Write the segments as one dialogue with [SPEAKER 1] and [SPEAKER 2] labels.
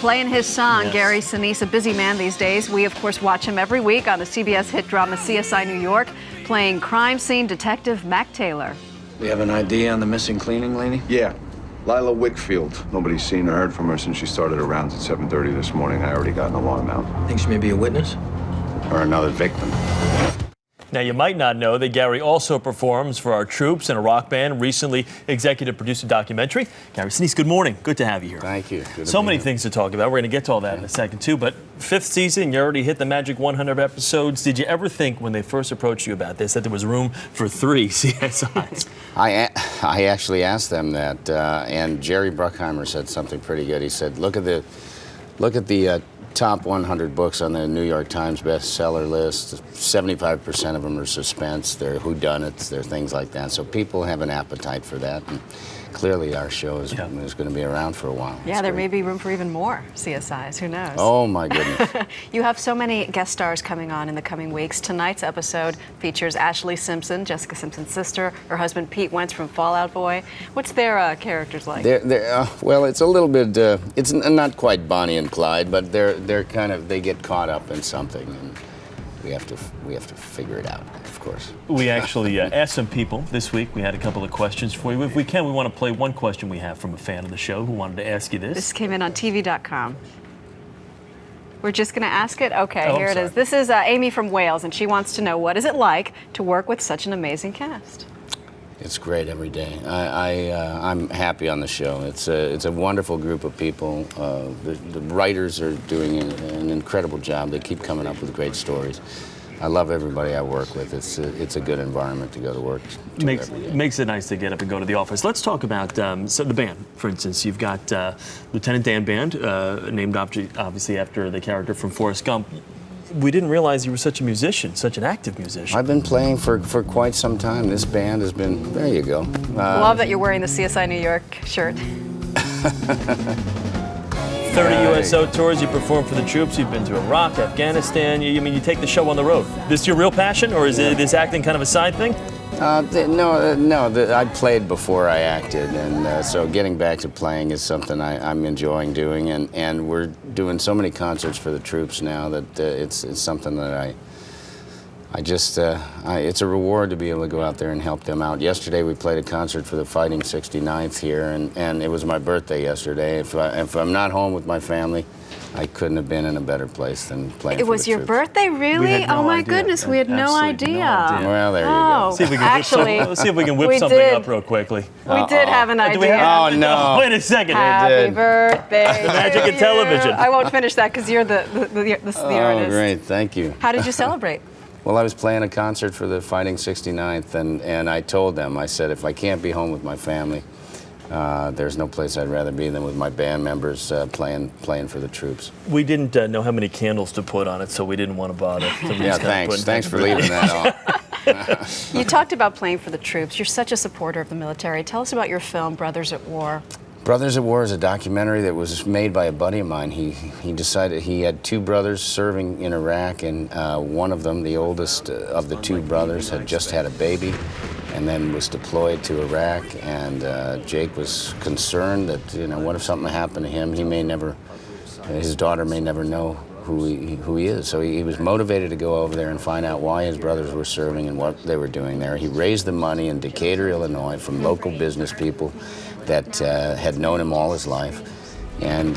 [SPEAKER 1] playing his song,
[SPEAKER 2] Yes.
[SPEAKER 1] Gary Sinise, a busy man these days. We, of course, watch him every week on the CBS hit drama CSI New York, playing crime scene detective Mac Taylor.
[SPEAKER 3] We have an ID on the missing cleaning lady?
[SPEAKER 4] Yeah, Lila Wickfield. Nobody's seen or heard from her since she started her rounds at 7:30 this morning. I already got an alarm out.
[SPEAKER 3] Think she may be a witness?
[SPEAKER 4] Or another victim.
[SPEAKER 2] Now, you might not know that Gary also performs for our troops in a rock band, recently executive produced a documentary. Gary Sinise, good morning. Good to have you here.
[SPEAKER 5] Thank you. Good
[SPEAKER 2] So many things to talk about. We're going to get to all that in a second, too. But fifth season, you already hit the magic 100 episodes. Did you ever think when they first approached you about this that there was room for 3 CSIs?
[SPEAKER 5] I actually asked them that, and Jerry Bruckheimer said something pretty good. He said, look at the top 100 books on the New York Times bestseller list. 75% of them are suspense. They're whodunits. They're things like that. So people have an appetite for that. And clearly, our show is going to be around for a while.
[SPEAKER 1] Yeah, there may be room for even more CSIs. Who knows?
[SPEAKER 5] Oh, my goodness.
[SPEAKER 1] You have so many guest stars coming on in the coming weeks. Tonight's episode features Ashley Simpson, Jessica Simpson's sister, her husband Pete Wentz from Fall Out Boy. What's their characters like?
[SPEAKER 5] Well, it's a little bit. It's not quite Bonnie and Clyde, but they get caught up in something, and we have to figure it out, of course.
[SPEAKER 2] We actually asked some people this week. We had a couple of questions for you. If we can, we want to play one question we have from a fan of the show who wanted to ask you this.
[SPEAKER 1] This came in on TV.com. We're just going to ask it? Okay,
[SPEAKER 2] Oh,
[SPEAKER 1] here it is. This is Amy from Wales, and she wants to know, what is it like to work with such an amazing cast?
[SPEAKER 5] It's great every day. I'm happy on the show. It's a wonderful group of people. The writers are doing an incredible job. They keep coming up with great stories. I love everybody I work with. It's a good environment to go to work.
[SPEAKER 2] Makes it nice to get up and go to the office. Let's talk about so the band, for instance. You've got Lieutenant Dan Band, named obviously after the character from Forrest Gump. We didn't realize you were such a musician, such an active musician.
[SPEAKER 5] I've been playing for quite some time. This band has been, there you go.
[SPEAKER 1] Love that you're wearing the CSI New York shirt.
[SPEAKER 2] 30 USO tours, you perform for the troops, you've been to Iraq, Afghanistan, you take the show on the road. This your real passion, or is this acting kind of a side thing?
[SPEAKER 5] I played before I acted, and so getting back to playing is something I'm enjoying doing, and we're doing so many concerts for the troops now that it's something that it's a reward to be able to go out there and help them out. Yesterday we played a concert for the Fighting 69th here, and it was my birthday yesterday. If I'm not home with my family, I couldn't have been in a better place than playing for the troops.
[SPEAKER 1] It was your birthday, really?
[SPEAKER 2] No
[SPEAKER 1] Oh my
[SPEAKER 2] idea.
[SPEAKER 1] goodness, we had no idea.
[SPEAKER 5] Well, there you go.
[SPEAKER 2] See if we can
[SPEAKER 1] actually,
[SPEAKER 2] see if we can whip something up real quickly.
[SPEAKER 1] We did have an idea.
[SPEAKER 2] Do we have
[SPEAKER 5] Oh, no.
[SPEAKER 2] Wait a second.
[SPEAKER 1] Happy birthday.
[SPEAKER 2] The magic of television.
[SPEAKER 1] I won't finish that because you're the artist.
[SPEAKER 5] Oh, great, thank you.
[SPEAKER 1] How did you celebrate?
[SPEAKER 5] Well, I was playing a concert for the Fighting 69th, and I told them, I said, if I can't be home with my family, there's no place I'd rather be than with my band members playing for the troops.
[SPEAKER 2] We didn't know how many candles to put on it, so we didn't want to bother. So
[SPEAKER 5] Yeah, thanks. Thanks for leaving that off.
[SPEAKER 1] You talked about playing for the troops. You're such a supporter of the military. Tell us about your film, Brothers at War.
[SPEAKER 5] Brothers at War is a documentary that was made by a buddy of mine. He decided he had 2 brothers serving in Iraq, and one of them, the oldest of the 2 brothers, had just had a baby and then was deployed to Iraq, and Jake was concerned that, what if something happened to him? His daughter may never know who he is. So he was motivated to go over there and find out why his brothers were serving and what they were doing there. He raised the money in Decatur, Illinois, from local business people that had known him all his life, and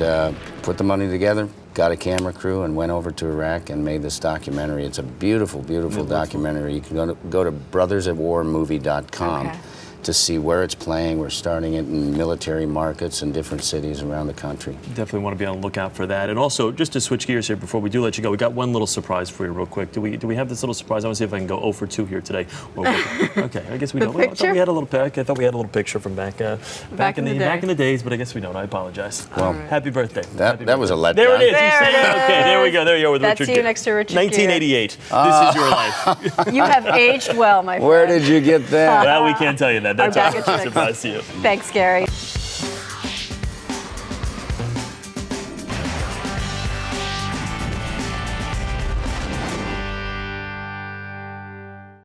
[SPEAKER 5] put the money together, got a camera crew, and went over to Iraq and made this documentary. It's a beautiful, beautiful documentary. You can go to brothersatwarmovie.com to see where it's playing. We're starting it in military markets in different cities around the country.
[SPEAKER 2] Definitely want to be on the lookout for that. And also, just to switch gears here before we do let you go, we got one little surprise for you real quick. Do we have this little surprise? I want to see if I can go 0 for 2 here today. Okay, I guess we don't. I thought we had a little pic. I thought we had a little picture from back in the days, but I guess we don't. I apologize.
[SPEAKER 5] Well,
[SPEAKER 2] happy birthday.
[SPEAKER 5] That was a letdown.
[SPEAKER 2] There it is.
[SPEAKER 1] There it is.
[SPEAKER 2] Okay, there we go. There you are with
[SPEAKER 1] That's
[SPEAKER 2] Richard
[SPEAKER 1] you
[SPEAKER 2] Gere.
[SPEAKER 1] next to Richard
[SPEAKER 2] 1988. This is your life.
[SPEAKER 1] You have aged well, my friend.
[SPEAKER 5] Where did you get that?
[SPEAKER 2] Well, we can't tell you that. That's
[SPEAKER 1] Our
[SPEAKER 2] a surprise to you.
[SPEAKER 1] Thanks, Gary.